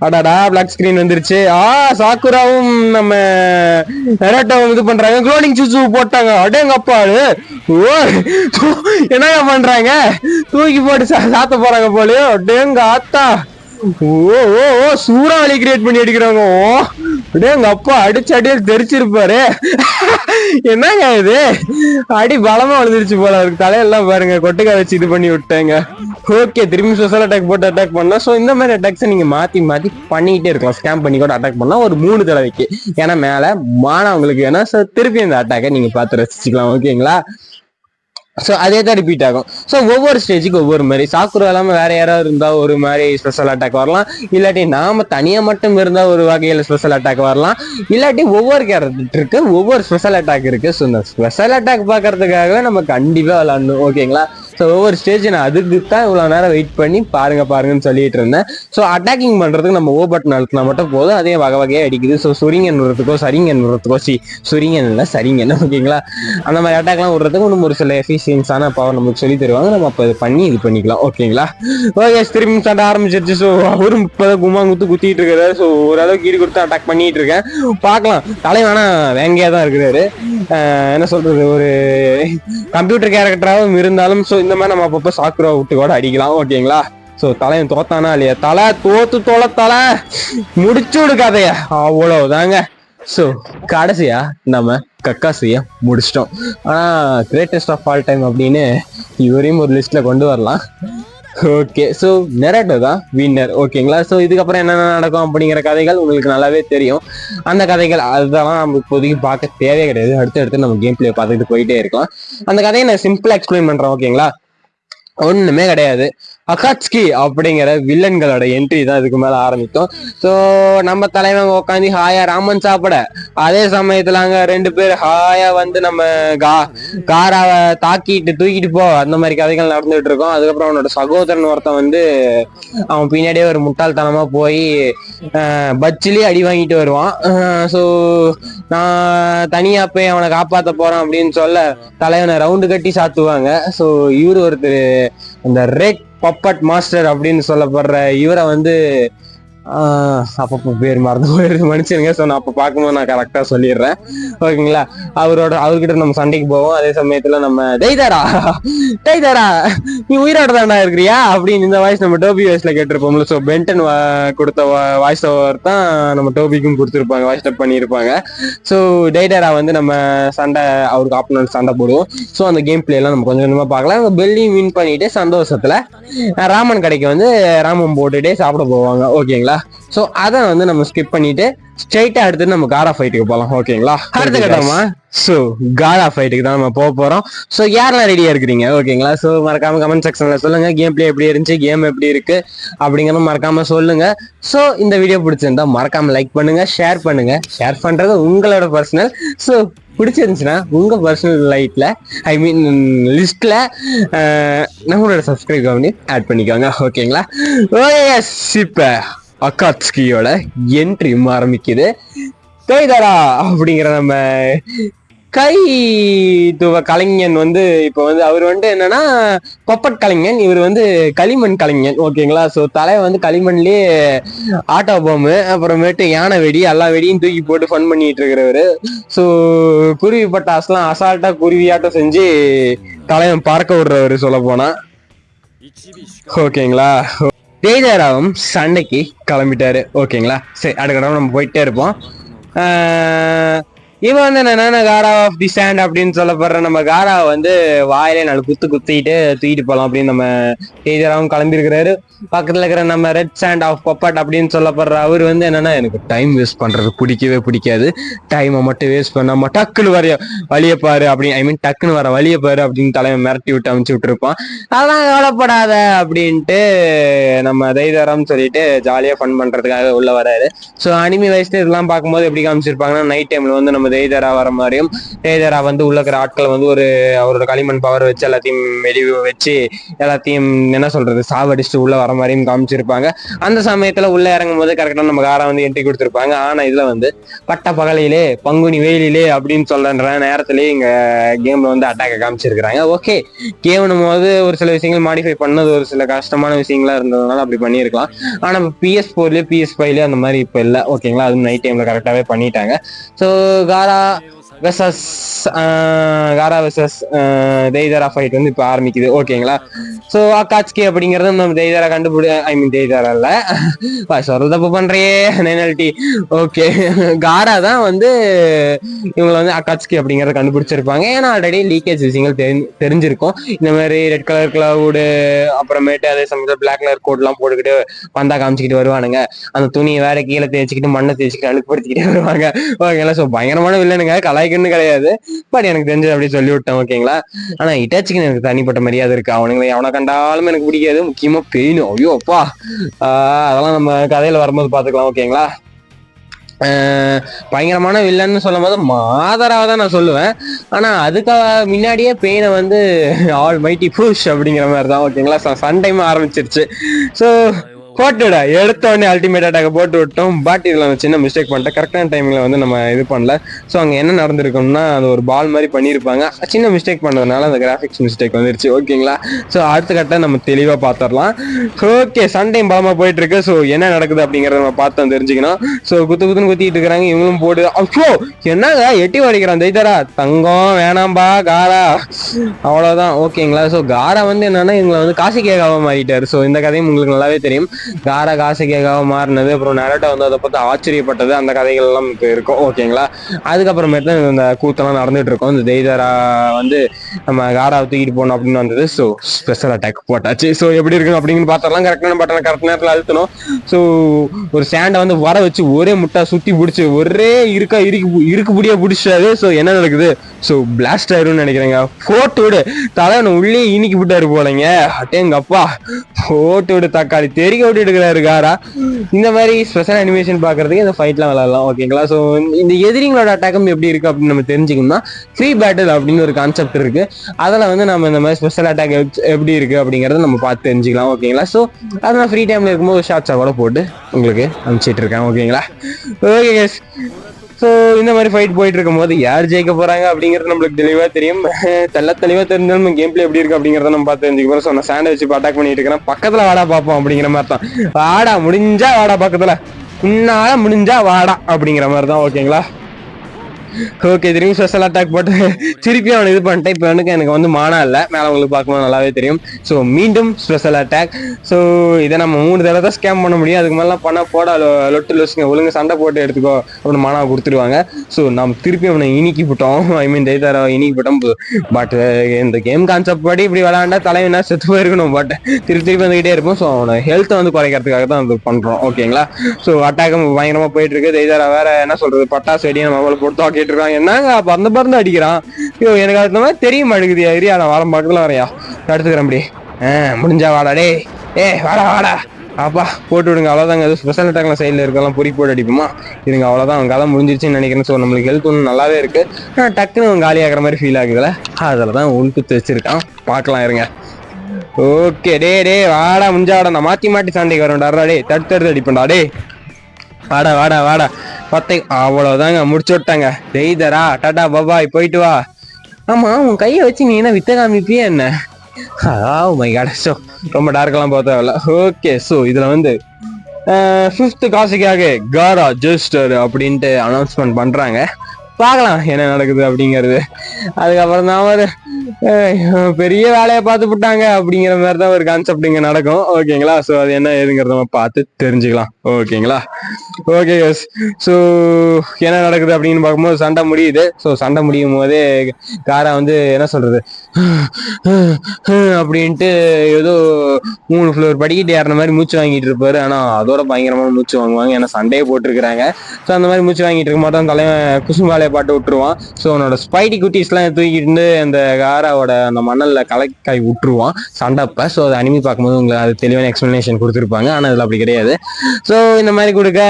அடாடா பிளாக் ஸ்கிரீன் வந்துருச்சு. சாக்குராவும் நம்ம நரேட்டோவும் இது பண்றாங்க. குளோனிங் ஜிட்ஸு போட்டாங்க. அடேங்க அப்பாடு என்ன பண்றாங்க? தூக்கி போட்டு சாத்த போறாங்க போலயோ. அடேங்க ஆத்தா சூறாவளி கிரியேட் பண்ணி அடிக்கிறாங்க. எங்க அப்பா அடிச்சு அடியில் தெரிச்சிருப்பாரு. என்னங்க இது அடி பலமா விழுந்துருச்சு போல இருக்கு. தலையெல்லாம் பாருங்க கொட்டுக்கா வச்சு இது பண்ணி விட்டாங்க. ஓகே, திரும்பி ஸ்பெஷல் அட்டாக் போட்டு அட்டாக் பண்ணலாம். ஸோ இந்த மாதிரி அட்டாக்ஸை நீங்க மாத்தி பண்ணிக்கிட்டே இருக்கலாம். ஸ்கேம் பண்ணி கூட அட்டாக் பண்ணலாம் ஒரு 3 தடவைக்கு. ஏன்னா மேல மானவங்களுக்கு ஏன்னா திருப்பி அந்த அட்டாக்கை நீங்க பார்த்து ரசிச்சுக்கலாம். ஓகேங்களா? ஸோ அதே தான் ரிப்பீட் ஆகும். ஸோ ஒவ்வொரு ஸ்டேஜுக்கு ஒவ்வொரு மாதிரி. சாக்குரா இல்லாமல் வேற யாராவது இருந்தால் ஒரு மாதிரி ஸ்பெஷல் அட்டாக் வரலாம். இல்லாட்டி நாம தனியாக மட்டும் இருந்தால் ஒரு வகையில் ஸ்பெஷல் அட்டாக் வரலாம். இல்லாட்டி ஒவ்வொரு கேரக்டருக்கு ஒவ்வொரு ஸ்பெஷல் அட்டாக் இருக்கு. ஸோ இந்த ஸ்பெஷல் அட்டாக் பார்க்கறதுக்காகவே நம்ம கண்டிப்பாக விளாடணும். ஓகேங்களா? ஸோ ஒவ்வொரு ஸ்டேஜ் நான் அதுக்கு தான் இவ்வளோ நேரம் வெயிட் பண்ணி பாருங்கன்னு சொல்லிட்டு இருந்தேன். ஸோ அட்டாக்கிங் பண்ணுறதுக்கு நம்ம ஓ பட்டன் அழுத்தினா மட்டும் போதும். அதே வகையாக அடிக்குது. ஸோ சுரிங்கன் விடுறதுக்கோ சரிங்கன் விடுறதுக்கோ சுரிங்கன் இல்லை சரிங்கன். ஓகேங்களா? அந்த மாதிரி அட்டாக்லாம் விடுறதுக்கு இன்னும் ஒரு சில எஃபிஷியன்ஸான பவர் நமக்கு சொல்லி தருவாங்க. நம்ம அப்போ பண்ணி இது பண்ணிக்கலாம். ஓகேங்களா? ஓகே, திரும்பி சண்டை ஆரம்பிச்சிருச்சு. ஸோ அவரும் இப்போ கும்மாங்குத்து குத்திட்டு இருக்காரு. ஸோ ஓரளவுக்கு ஈடு கொடுத்து அட்டாக் பண்ணிட்டு இருக்கேன். பார்க்கலாம். தலைவானா வேங்கையா தான் இருக்கிறாரு. என்ன சொல்றது, ஒரு கம்ப்யூட்டர் கேரக்டராகவும் இருந்தாலும் ஸோ இந்த மாதிரி நம்ம அப்பப்போ சாக்குரா விட்டு கூட அடிக்கலாம். ஓகேங்களா? ஸோ தலைவன் தோத்தானா இல்லையா? தலை தலை முடிச்சு விடுக்காதைய அவ்வளவுதாங்க. ஸோ கடைசியா நம்ம கக்காசிய முடிச்சிட்டோம். ஆனா கிரேட்டஸ்ட் ஆஃப் ஆல் டைம் அப்படின்னு இவரையும் ஒரு லிஸ்ட்ல கொண்டு வரலாம். ஓகே, ஸோ நெரேட்டோ தான் வின்னர். ஓகேங்களா? ஸோ இதுக்கப்புறம் என்னென்ன நடக்கும் அப்படிங்கிற கதைகள் உங்களுக்கு நல்லாவே தெரியும். அந்த கதைகள் அதெல்லாம் நம்ம இப்போதைக்கு பார்க்க தேவையே கிடையாது. அடுத்து நம்ம கேம் பிளே பார்த்துட்டு போயிட்டே இருக்கலாம். அந்த கதையை நான் சிம்பிளா எக்ஸ்பிளைன் பண்றேன். ஓகேங்களா? ஒண்ணுமே கிடையாது. அகாட்ஸ்கி அப்படிங்கிற வில்லன்களோட என்ட்ரி தான் இதுக்கு மேல ஆரம்பிக்கும். ஸோ நம்ம தலைவங்க உட்காந்து ஹாயா ராமன் சாப்பிட, அதே சமயத்துல அங்க 2 பேர் ஹாயா வந்து நம்ம காராவை தாக்கிட்டு தூக்கிட்டு போ, அந்த மாதிரி கதைகள் நடந்துட்டு இருக்கோம். அதுக்கப்புறம் அவனோட சகோதரன் ஒருத்தன் வந்து அவன் பின்னாடியே ஒரு முட்டாள்தனமா போய் பச்சிலே அடி வாங்கிட்டு வருவான். ஸோ நான் தனியா போய் அவனை காப்பாற்ற போறான் அப்படின்னு சொல்ல தலைவனை ரவுண்டு கட்டி சாத்துவாங்க. ஸோ இவரு ஒருத்தர் அந்த ரெட் பப்பட் மாஸ்டர் அப்படின்னு சொல்லப்படுற இவரை வந்து அப்பப்போ பேர் மறந்து போயிடுது, மன்னிச்சிருங்க. ஸோ நான் அப்போ பார்க்கும்போது நான் கரெக்டாக சொல்லிடுறேன். ஓகேங்களா? அவர்கிட்ட நம்ம சண்டைக்கு போவோம். அதே சமயத்தில் நம்ம டைதாரா நீ உயிரோட தாண்டா இருக்கிறியா அப்படின்னு இந்த வாய்ஸ் நம்ம டோபி வாய்ஸ்ல கேட்டிருப்போம்ல. ஸோ பென்டன் கொடுத்த வாய்ஸ் ஓவர் தான் நம்ம டோபிக்கும் கொடுத்துருப்பாங்க, வாய்ஸ் டப் பண்ணியிருப்பாங்க. ஸோ டைதாரா வந்து நம்ம அவருக்கு ஆப்போனன்ட் சண்டை போடுவோம். ஸோ அந்த கேம் பிளே எல்லாம் நம்ம கொஞ்சம் கொஞ்சமாக பார்க்கலாம். பெல்லியும் வின் பண்ணிட்டு சந்தோஷத்துல ராமன் கடைக்கு வந்து ராமன் போட்டுட்டே சாப்பிட போவாங்க. ஓகேங்களா? சோ அத வந்து நம்ம ஸ்கிப் பண்ணிட்டு ஸ்ட்ரைட்டா அடுத்து நம்ம காரா ஃபைட்டுக்கு போலாம். ஓகேங்களா? அடுத்த கட்டமா சோ காரா ஃபைட்டுக்கு தான் நம்ம போறோம். சோ யாரெல்லாம் ரெடியா இருக்கிறீங்க? ஓகேங்களா? சோ மறக்காம கமெண்ட் செக்ஷன்ல சொல்லுங்க. கேம் பிளே எப்படி இருந்துச்சு, கேம் எப்படி இருக்கு அப்படிங்கறத மறக்காம சொல்லுங்க. சோ இந்த வீடியோ பிடிச்சிருந்தா மறக்காம லைக் பண்ணுங்க, ஷேர் பண்ணுங்க. ஷேர் பண்றது உங்களோட பர்சனல். சோ பிடிச்சிருந்துச்சுன்னா உங்க பர்சனல் லைட்ல லிஸ்ட்ல நம்மளோட சப்ஸ்கிரைப் பண்ணி ஆட் பண்ணிக்கோங்க. ஓகேங்களா? இப்ப அகாட்ஸ்கியோட என்ட்ரி ஆரம்பிக்குது. கைதாரா அப்படிங்கிற நம்ம கை துவ கலைஞன் வந்து இப்போ வந்து அவர் வந்து என்னன்னா பப்பட் கலைஞன், இவர் வந்து களிமண் கலைஞன். ஓகேங்களா? ஸோ தலை வந்து களிமண்லயே ஆட்டோ பாம்பு, அப்புறமேட்டு யானை வெடி, எல்லா வெடியும் தூக்கி போட்டு ஃபன் பண்ணிட்டு இருக்கிறவரு. ஸோ குருவி பட்டாசுலாம் அசால்ட்டா குருவியாட்டம் செஞ்சு தலைவன் பார்க்க விடுறவரு சொல்ல போனா. ஓகேங்களா? தேஜாராவும் சண்டைக்கு கிளம்பிட்டாரு. ஓகேங்களா, சரி அடுத்த நம்ம போயிட்டே இருப்போம். இவன் வந்து என்னன்னா காரா ஆஃப் தி சாண்ட் அப்படின்னு சொல்லப்படுற நம்ம காரா வந்து வாயிலே 4 குத்திட்டு தூக்கிட்டு போகலாம் அப்படின்னு நம்ம தேஜராவும் கிளம்பியிருக்கிறாரு. பக்கத்துல இருக்கிற நம்ம ரெட் சாண்ட் ஆஃப் பப்பட் அப்படின்னு சொல்லப்படுற அவர் வந்து என்னன்னா, எனக்கு டைம் வேஸ்ட் பண்றது பிடிக்கவே பிடிக்காது, டைமை மட்டும் வேஸ்ட் பண்ணாம டக்குன்னு வழிய பாரு அப்படின்னு, ஐ மீன் டக்குன்னு வர வழிய பாரு அப்படின்னு தலைமை மிரட்டி விட்டு அமுச்சு விட்டுருப்பான். அதெல்லாம் கவலைப்படாத அப்படின்ட்டு நம்ம தேஜராம் சொல்லிட்டு ஜாலியா ஃபன் பண்றதுக்காக உள்ள வராரு. ஸோ அனிமி வயசுல இதெல்லாம் பார்க்கும்போது எப்படி காமிச்சிருப்பாங்கன்னா, நைட் டைம்ல வந்து நம்ம தேஜரா வர மாதிரியும், தேஜரா வந்து உள்ள இருக்கிற ஆட்கள் வந்து ஒரு அவரோட களிமண் பவர் வச்சு எல்லாத்தையும் மெலிவு வச்சு எல்லாத்தையும் என்ன சொல்றது சாவடிச்சுட்டு உள்ள வர மாதிரியும் காமிச்சிருப்பாங்க. அந்த சமயத்துல உள்ள இறங்கும் போது கரெக்டா நம்ம காரா வந்து என்ட்ரி கொடுத்துருப்பாங்க. ஆனா இதுல வந்து பட்ட பகலிலே பங்குனி வெயிலிலே அப்படின்னு சொல்ற நேரத்திலேயே இங்க கேம்ல வந்து அட்டாக்க காமிச்சிருக்கிறாங்க. ஓகே, கேம்னும் போது ஒரு சில விஷயங்கள் மாடிஃபை பண்ணது ஒரு சில கஷ்டமான விஷயங்களா இருந்ததுனால அப்படி பண்ணியிருக்கலாம். ஆனா PS4லயே PS5லயே அந்த மாதிரி இப்ப இல்லை. ஓகேங்களா, அது நைட் டைம்ல கரெக்டாவே பண்ணிட்டாங்க. ஸோ காரா வெர்சஸ் தேய்தாரா ஃபைட் வந்து இப்போ ஆரம்பிக்குது. ஓகேங்களா, ஸோ அக்காட்ஸ்கி அப்படிங்கிறது நம்ம தேய்தாரா ஐ மீன் தேய்தாரா இல்ல, சொல்றது தப்பு பண்றியே நெனல்டி. ஓகே, காரா தான் வந்து இவங்களை வந்து அக்காட்ஸ்கி அப்படிங்கறத கண்டுபிடிச்சிருப்பாங்க. ஏன்னா ஆல்ரெடி லீக்கேஜ் விஷயங்கள் தெரிஞ்சிருக்கும். இந்த மாதிரி ரெட் கலர் கிளவுடு அப்புறமேட்டு அதே சமயத்தில் பிளாக் கலர் கோட் எல்லாம் போட்டுக்கிட்டு பந்தா காமிச்சிக்கிட்டு வருவானுங்க. அந்த துணியை வேற கீழே தேய்ச்சிக்கிட்டு மண்ணை தேய்ச்சிக்கிட்டு அழுக்குப்படுத்திக்கிட்டே வருவாங்க. ஓகேங்களா, ஸோ பயங்கரமான வில்லனுங்க, கலாய்க்குன்னு கிடையாது, பட் எனக்கு தெரிஞ்சது அப்படி சொல்லி விட்டேன். ஓகேங்களா, ஆனா இட்டாச்சிக்கு எனக்கு தனிப்பட்ட மரியாதை இருக்கு. அவனை கண்டாலும் எனக்கு பிடிக்காது, முக்கியமா பெயின். ஐயோ அப்பா, அதெல்லாம் நம்ம கதையில வரும்போது பாத்துக்கலாம். ஓகேங்களா, பயங்கரமான வில்லன்னு சொல்லும் போது மாதராவை தான் நான் சொல்லுவேன். ஆனா அதுக்காக முன்னாடியே பெயினை வந்து ஆல் மைட்டி புஷ் அப்படிங்கிற மாதிரி தான். ஓகேங்களா, சன் டைம் ஆரம்பிச்சிருச்சு. ஸோ போட்டுடா எடுத்த உடனே அல்டிமேட் அட்டாக போட்டு விட்டோம். பட் இதுல சின்ன மிஸ்டேக் பண்ணிட்டேன், கரெக்டான டைம்ல வந்து நம்ம இது பண்ணல. ஸோ அங்கே என்ன நடந்திருக்கும்னா, அது ஒரு பால் மாதிரி பண்ணியிருப்பாங்க, சின்ன மிஸ்டேக் பண்ணதுனால அந்த கிராஃபிக்ஸ் மிஸ்டேக் வந்துருச்சு. ஓகேங்களா, ஸோ அடுத்த கட்ட நம்ம தெளிவாக பார்த்துடலாம். ஓகே, சன் டைம் பலமாக போயிட்டு இருக்கு. ஸோ என்ன நடக்குது அப்படிங்கிறத நம்ம பார்த்து தெரிஞ்சுக்கணும். ஸோ குத்துன்னு குத்திட்டு இருக்கிறாங்க, இவங்களும் போடு. அப்போ என்னங்க எட்டி வடிக்கிறான் தைத்தரா, தங்கம் வேணாம்பா காரா, அவ்வளோதான். ஓகேங்களா, ஸோ காரா வந்து என்னன்னா இவங்களை வந்து காசிகேகாவா மாறிட்டாரு. ஸோ இந்த கதையும் உங்களுக்கு நல்லாவே தெரியும், காரா காசிகேகாவா மாறினது. அப்புறம் நரட்டோ வந்து அதை பார்த்து ஆச்சரியப்பட்டது, அந்த கதைகள் எல்லாம் இப்போ இருக்கும். ஓகேங்களா, அதுக்கப்புறமேட்டு இந்த கூத்தெல்லாம் நடந்துட்டு இருக்கும். இந்த தெய்தரா வந்து நம்ம காராவை தூக்கிட்டு போகணும் அப்படின்னு வந்தது. ஸோ ஸ்பெஷல் அட்டாக் போட்டாச்சு. ஸோ எப்படி இருக்கு அப்படின்னு பார்த்தரலாம். கரெக்டான பட்டனை கரெக்ட் நேரத்தில் அழுத்தணும். ஸோ ஒரு ஸ்டாண்டை வந்து வர வச்சு ஒரே முட்டா சுத்தி பிடிச்சி ஒரே இருக்குபடியா பிடிச்சாரு. ஸோ என்ன நடக்குது, ஸோ பிளாஸ்ட் ஆயிரும்னு நினைக்கிறேங்க. போட்டு விடு தலைவனை உள்ளே இனிக்கி விட்டாரு போலங்க. அட்டேங்க அப்பா, போட்டு விடு தக்காளி தெறிக்க விட்டு எடுக்கிறாரு காரா. இந்த மாதிரி ஸ்பெஷல் அனிமேஷன் பாக்குறதுக்கு இந்த ஃபைட்லாம் விளையாடலாம். ஓகேங்களா, ஸோ இந்த எதிரிங்களோட அட்டாக்கம் எப்படி இருக்கு அப்படின்னு நம்ம தெரிஞ்சுக்கணும்னா, ஃப்ரீ பேட்டில் அப்படின்னு ஒரு கான்செப்ட் இருக்கு. அதில் வந்து நம்ம இந்த மாதிரி ஸ்பெஷல் அட்டாக் எப்படி இருக்கு அப்படிங்கறத நம்ம பார்த்து தெரிஞ்சுக்கலாம். ஓகேங்களா, ஸோ அதை நான் ஃப்ரீ டைம்ல இருக்கும்போது ஷார்ட்ஸாக கூட போட்டு உங்களுக்கு அனுப்பிச்சிட்டு இருக்கேன். ஓகேங்களா, ஓகே கேஸ். ஸோ இந்த மாதிரி ஃபைட் போயிட்டு இருக்கும் போது யார் ஜெயிக்க போறாங்க அப்படிங்கிறது நம்மளுக்கு தெளிவா தெரியும். தெளிவா தெரிஞ்சாலும் கேம் பிளே எப்படி இருக்கு அப்படிங்கிறத நம்ம பார்த்து தெரிஞ்சுக்க போறோம். ஸோ நான் சாண்டை வச்சு அட்டாக் பண்ணிட்டு இருக்கிறேன், பக்கத்துல வாடா பார்ப்போம் அப்படிங்கிற மாதிரி தான். வாடா முடிஞ்சா வாடா, பக்கத்துல உன்னால முடிஞ்சா வாடா அப்படிங்கிற மாதிரி தான். ஓகேங்களா, ஓகே, திரும்பி ஸ்பெஷல் அட்டாக் போட்டு திருப்பி அவனை இது பண்ணிட்டேன். இப்போ எனக்கு வந்து மானா இல்லை, மேலே உங்களுக்கு பார்க்கும்போது நல்லாவே தெரியும். ஸோ மீண்டும் ஸ்பெஷல் அட்டாக். ஸோ இதை நம்ம 3 தடவை தான் ஸ்கேம் பண்ண முடியும், அதுக்கு மேலாம் பண்ண போட லொட்டு லொசுங்க ஒழுங்கு சண்டை போட்டு எடுத்துக்கோ அப்படின்னு மானாவை கொடுத்துருவாங்க. ஸோ நம்ம திருப்பி அவனை இனிக்கி போட்டோம், ஐ மீன் தைத்தாரா இனிக்கி போட்டோம். பட் இந்த கேம் கான்செப்ட் படி இப்படி விளையாண்டா தலைவனா செத்து போயிருக்கணும், பட் திருப்பி வந்துகிட்டே இருப்போம். ஸோ அவனை ஹெல்த்தை வந்து குறைக்கிறதுக்காக தான் அது பண்ணுறோம். ஓகேங்களா, ஸோ அட்டாக்கும் பயங்கரமாக போயிட்டு இருக்கு. தைத்தாரா வேற என்ன சொல்றது, பட்டாசு வெடியை நம்ம அவளை போட்டு இருக்காங்க. என்னங்க பறந்து பறந்து அடிக்கிறான், எனக்கு அந்த மாதிரி தெரிய மாட்டேங்குது. ஏரியா நான் வர பக்கத்துல வரையா தடுத்துக்கிறேன். அப்படி முடிஞ்சா வாடா டே, வாடா வாடா அப்பா போட்டு விடுங்க, அவ்வளோதாங்க. அது ஸ்பெஷல் அட்டாக்ல சைடில் இருக்கலாம், பொறி போட்டு அடிப்போமா இருங்க, அவ்வளோதான். அவங்க கதை முடிஞ்சிருச்சுன்னு நினைக்கிறேன். ஸோ நம்மளுக்கு ஹெல்த் ஒன்று நல்லாவே இருக்கு, டக்குன்னு காலி ஆகிற மாதிரி ஃபீல் ஆகுதுல, அதில் தான் உள்குத்து வச்சிருக்கான். பார்க்கலாம் இருங்க. ஓகே, டே வாடா முடிஞ்சா வாடா, நான் மாற்றி மாட்டி சண்டைக்கு வரேன்டா. டே தடுத்து அடிப்பேன்டா. டே வாடா வாடா வாடா பத்தை, அவ்வளவுதாங்க முடிச்சு விட்டாங்க. தெய்தரா டாடா பாபாய் போயிட்டு வா. ஆமா, உன் கையை வச்சு நீ என்ன வித்த காமிப்பியா என்ன? மை காட், ஸோ ரொம்ப டார்க்கெல்லாம் போக தேவையில்ல. ஓகே, ஸோ இதுல வந்து 5th காசுக்காக காரா ஜெஸ்டர் அப்படின்ட்டு அனௌன்ஸ்மெண்ட் பண்றாங்க. பார்க்கலாம் என்ன நடக்குது அப்படிங்கிறது. அதுக்கப்புறம் தான் ஒரு பெரிய வேலையை பார்த்து விட்டாங்க அப்படிங்கிற மாதிரி தான் ஒரு கான்செப்ட் இங்க நடக்கும். ஓகேங்களா? ஸோ அது என்ன ஏதுங்கிறத நம்ம பார்த்து தெரிஞ்சுக்கலாம். ஓகேங்களா? Okay yes. ஸோ என்ன நடக்குது அப்படின்னு பார்க்கும்போது சண்டை முடியுது. ஸோ சண்டை முடியும் போதே காரா வந்து என்ன சொல்றது அப்படின்ட்டு ஏதோ 3 ஃப்ளோர் படிக்கிட்டு ஏறின மாதிரி மூச்சு வாங்கிட்டு இருப்பாரு. ஆனா அதோட பயங்கரமான மூச்சு வாங்குவாங்க, ஏன்னா சண்டையே போட்டிருக்கிறாங்க. ஸோ அந்த மாதிரி மூச்சு வாங்கிட்டு இருக்க மாட்டோம் தலைவன் குசும்பாலையை பாட்டு விட்டுருவான். ஸோ அவனோட ஸ்பைடி குட்டிஸ்லாம் தூக்கிட்டு அந்த காராவோட அந்த மணல்ல கலக்காய் விட்டுருவான் சண்டைப்ப. ஸோ அதை அனிமி பார்க்கும்போது உங்களுக்கு அது தெளிவான எக்ஸ்பிளனேஷன் கொடுத்துருப்பாங்க. ஆனால் அதில் அப்படி கிடையாது. ஸோ இந்த மாதிரி கொடுக்க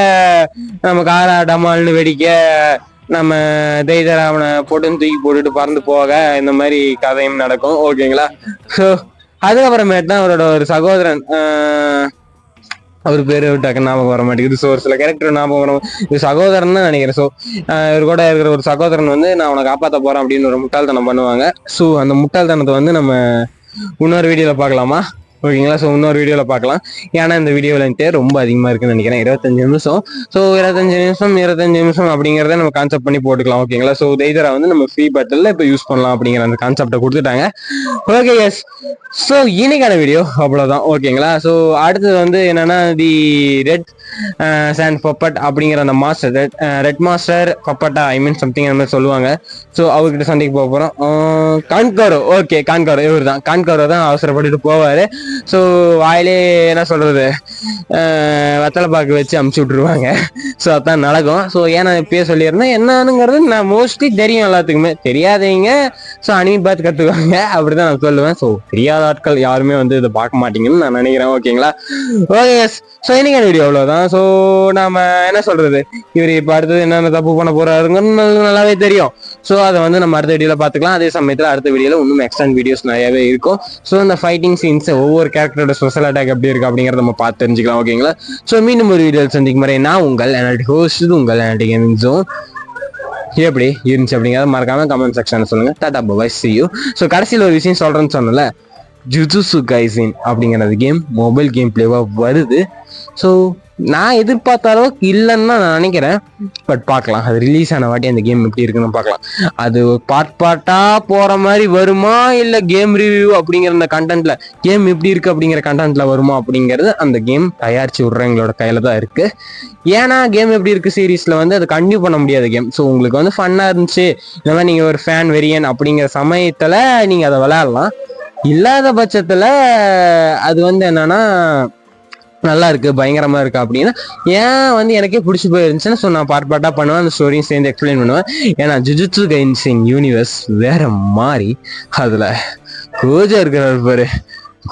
நம்ம காரா டமால்னு வெடிக்க நம்ம தைதரா அவனை போட்டு தூக்கி போட்டுட்டு பறந்து போக இந்த மாதிரி கதையும் நடக்கும். ஓகேங்களா? ஸோ அதுக்கப்புறமேட்டு தான் அவரோட ஒரு சகோதரன், அவர் பேரு டக்கு ஞாபகம் வர மாட்டேங்குது. ஸோ ஒரு சில கேரக்டர் ஞாபகம் வரும். இது சகோதரன் தான் நினைக்கிறேன். ஸோ இவர் கூட இருக்கிற ஒரு சகோதரன் வந்து நான் அவனை காப்பாற்ற போறேன் அப்படின்னு ஒரு முட்டாள்தனம் பண்ணுவாங்க. ஸோ அந்த முட்டாள்தனத்தை வந்து நம்ம இன்னொரு வீடியோல பார்க்கலாமா? ஓகேங்களா? ஸோ இன்னொரு வீடியோவில் பார்க்கலாம். ஏன்னா இந்த வீடியோ லென்த்தே ரொம்ப அதிகமாக இருக்குன்னு நினைக்கிறேன், 25 நிமிஷம். ஸோ 25 நிமிஷம் அப்படிங்கிறத நம்ம கான்செப்ட் பண்ணி போட்டுக்கலாம். ஓகேங்களா? ஸோ தைதரா வந்து நம்ம ஃப்ரீ பட்டலில் இப்போ யூஸ் பண்ணலாம் அப்படிங்கிற அந்த கான்செப்டை கொடுத்துட்டாங்க. Okay yes. ஸோ இன்னைக்கான வீடியோ அவ்வளோதான். ஓகேங்களா? ஸோ அடுத்தது வந்து என்னன்னா தி ரெட் சாண்ட் பப்பட் அப்படிங்கிற அந்த மாஸ்டர், ரெட் மாஸ்டர் பப்பட்டா சம்திங் அந்த மாதிரி சொல்லுவாங்க. ஸோ அவர்கிட்ட சண்டைக்கு போக போகிறோம். கான்கோரோ. ஓகே, கான்கோரோ இவர் தான். கான்கோரோ தான் அவசரப்பட்டுட்டு போவார். ஸோ வாயிலே என்ன சொல்றது வெத்தலை பாக்கு வச்சு அமுச்சு விட்டுருவாங்க. ஸோ அதான் நடக்கும். ஸோ ஏன்னா இப்பயே சொல்லியிருந்தேன் என்னன்னுங்கிறது நான் மோஸ்ட்லி தெரியும், எல்லாத்துக்குமே. தெரியாதவங்க ஸோ அனிமி பார்த்து கற்றுக்குவாங்க அப்படிதான் நான் சொல்லுவேன். ஸோ தெரியாத ஆட்கள் யாருமே வந்து இதை பார்க்க மாட்டீங்கன்னு நான் நினைக்கிறேன். ஓகேங்களா? ஓகே. ஸோ இன்னைக்கான வீடியோ அவ்வளோதான். ஸோ நாம என்ன சொல்றது, இவர் இப்போ அடுத்தது என்னென்ன தப்பு பண்ண போறாருங்கன்னு நல்லாவே தெரியும். ஸோ அதை வந்து நம்ம அடுத்த வீடியோல பார்த்துக்கலாம். அதே சமயத்தில் அடுத்த வீடியோல இன்னும் எக்ஸ்டெண்ட் வீடியோஸ் நிறையவே இருக்கும். ஸோ இந்த ஃபைட்டிங் சீன்ஸ் ஒவ்வொரு கேரக்டரோட ஸ்பெஷல் அட்டாக் எப்படி இருக்கு அப்படிங்கிறத நம்ம பார்த்து தெரிஞ்சுக்கலாம். ஓகேங்களா? ஸோ மீண்டும் ஒரு வீடியோ சந்திக்கும் முறை நான் உங்கள் அனாலிட்டிக் ஹோஸ்ட், உங்கள் அனாலிட்டிக் கேமிங் ஜோன். எப்படி இருந்துச்சு அப்படிங்கிறத மறக்காம கமெண்ட் செக்ஷன்ல சொல்லுங்க. Tata bye, see you. So கடைசியில் ஒரு விஷயம் சொல்றேன்னு சொன்னல, ஜுஜுட்சு கைசன் அப்படிங்கிறது கேம் மொபைல் கேம் பிளேவா வருது. ஸோ நான் எதிர்பார்த்த அளவுக்கு இல்லைன்னு தான் நான் நினைக்கிறேன். பட் பார்க்கலாம், அது ரிலீஸ் ஆன வாட்டி அந்த கேம் எப்படி இருக்குன்னு பார்க்கலாம். அது பார்ட்டா போற மாதிரி வருமா, இல்லை கேம் ரிவ்யூ அப்படிங்கிற அந்த கண்டென்ட்ல கேம் எப்படி இருக்கு அப்படிங்கிற கண்டென்ட்ல வருமா அப்படிங்கிறது அந்த கேம் தயாரிச்சு விடுறவங்களோட கையில தான் இருக்கு. ஏன்னா கேம் எப்படி இருக்கு சீரீஸ்ல வந்து அது கண்டினியூ பண்ண முடியாத கேம். ஸோ உங்களுக்கு வந்து ஃபன்னா இருந்துச்சு, இந்த மாதிரி நீங்க ஒரு ஃபேன் வெரியன் அப்படிங்கிற சமயத்துல நீங்க அதை விளையாடலாம். இல்லாத பட்சத்துல அது வந்து என்னன்னா நல்லா இருக்கு, பயங்கரமா இருக்கு அப்படின்னா ஏன் வந்து எனக்கே பிடிச்சி போயிருந்துச்சுன்னா ஸோ நான் பார்ட்டா பண்ணுவேன், அந்த ஸ்டோரியும் சேர்ந்து எக்ஸ்பிளைன் பண்ணுவேன். ஏன்னா ஜுஜுட்சு கைசன் யூனிவர்ஸ் வேற மாதிரி. அதுல கோஜோ இருக்கிறார் பாரு,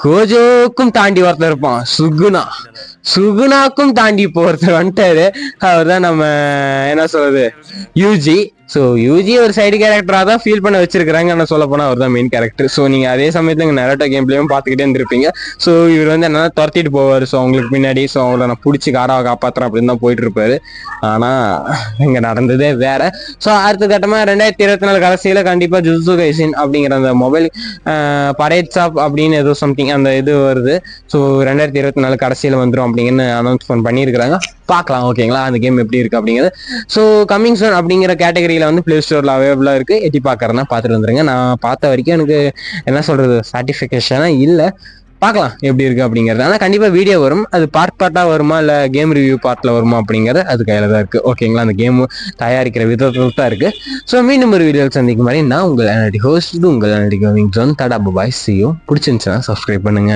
கோஜோக்கும் தாண்டி ஒருத்தர் இருப்பான், சுகுனாக்கும் தாண்டி ஒருத்தர் வந்துட்டாரு. அவர் தான் நம்ம என்ன சொல்றது யூஜி. ஸோ யூஜி ஒரு சைடு கேரக்டராக தான் ஃபீல் பண்ண வச்சிருக்காங்க. ஆனால் சொல்ல போனால் அவர் தான் மெயின் கேரக்டர். ஸோ நீங்கள் அதே சமயத்தில் நெரட்டோ கேம் பிளேயும் பார்த்துக்கிட்டே இருந்திருப்பீங்க. ஸோ இவர் வந்து என்னன்னா துரத்திட்டு போவார். ஸோ அவங்களுக்கு பின்னாடி ஸோ அவங்கள நான் பிடிச்சி காராவை காப்பாற்றுறேன் அப்படின்னு தான் போயிட்டு இருப்பாரு. ஆனால் இங்கே நடந்ததே வேற. ஸோ அடுத்த கட்டமாக 2024 கடைசியில் கண்டிப்பாக ஜுஜுட்சு கைசன் அப்படிங்கிற அந்த மொபைல் பரேட் ஷாப் அப்படின்னு ஏதோ சம்திங் அந்த இது வருது. ஸோ 2024 கடைசியில் வந்துடும் அப்படிங்கன்னு அனௌன்ஸ்மெண்ட் பண்ணியிருக்கிறாங்க. பார்க்கலாம். ஓகேங்களா? அந்த கேம் எப்படி இருக்கு அப்படிங்கிறது. ஸோ கம்மிங் சூன் அப்படிங்கிற கேட்டகரியில் வந்து பிளே ஸ்டோர்ல அவைலபிளா இருக்கு. எட்டி பார்க்கறேன்னா பார்த்துட்டு வந்துருங்க. நான் பார்த்த வரைக்கும் எனக்கு என்ன சொல்றது சாட்டிஸ்ஃபிகேஷனா இல்லை. பார்க்கலாம் எப்படி இருக்கு அப்படிங்கிறது. ஆனால் கண்டிப்பாக வீடியோ வரும். அது பார்ட்டா வருமா இல்லை கேம் ரிவ்யூ பார்ட்டில் வருமா அப்படிங்கிறது அது கையில் தான் இருக்கு. ஓகேங்களா? அந்த கேம் தயாரிக்கிற விதத்தில் தான் இருக்கு. ஸோ மீண்டும் ஒரு வீடியோவில் சந்திக்கும் மாதிரி நான் உங்கள் அனாலிட்டிக் ஹோஸ்ட், உங்கள் analytic gaming zone. Tata bye, see you. பிடிச்சிருந்துச்சுன்னா சப்ஸ்கிரைப் பண்ணுங்க.